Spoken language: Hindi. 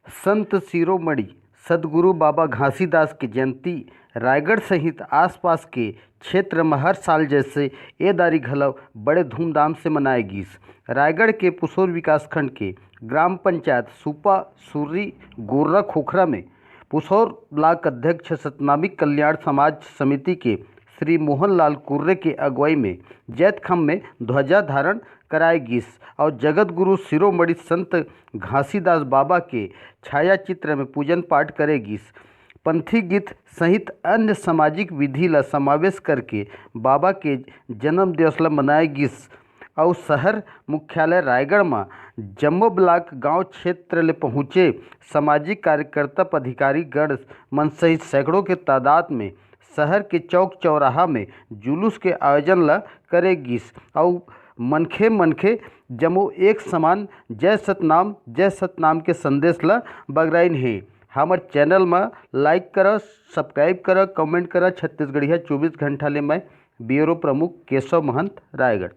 संत शिरोमणि सद्गुरु बाबा घासीदास की जयंती रायगढ़ सहित आसपास के क्षेत्र में हर साल जैसे ये दारी घलव बड़े धूमधाम से मनाएगी। रायगढ़ के पुसौर विकासखंड के ग्राम पंचायत सुपा सुर्री गोर्रा खोखरा में पुसौर ब्लॉक अध्यक्ष सतनामी कल्याण समाज समिति के श्री मोहन लाल कुर्रे के अगुवाई में जैत खम में ध्वजाधारण कराएगी और जगत गुरु शिरोमणि संत घासीदास बाबा के छाया चित्र में पूजन पाठ करेगी। पंथी गीत सहित अन्य सामाजिक विधि ला समावेश करके बाबा के जन्म दिवस ला मनाएगी और शहर मुख्यालय रायगढ़ में जम्मू ब्लॉक गांव क्षेत्र ले पहुँचे सामाजिक कार्यकर्ता पदाधिकारी गण मन सहित सैकड़ों के तादाद में शहर के चौक चौराहा में जुलूस के आयोजन ला करेगी और मनखे मनखे जमो एक समान जय सतनाम के संदेश ला बगराइन है। हमार चैनल में लाइक करो, सब्सक्राइब करो, कमेंट करो। छत्तीसगढ़िया 24 घंटा ले मैं ब्यूरो प्रमुख केशव महंत रायगढ़।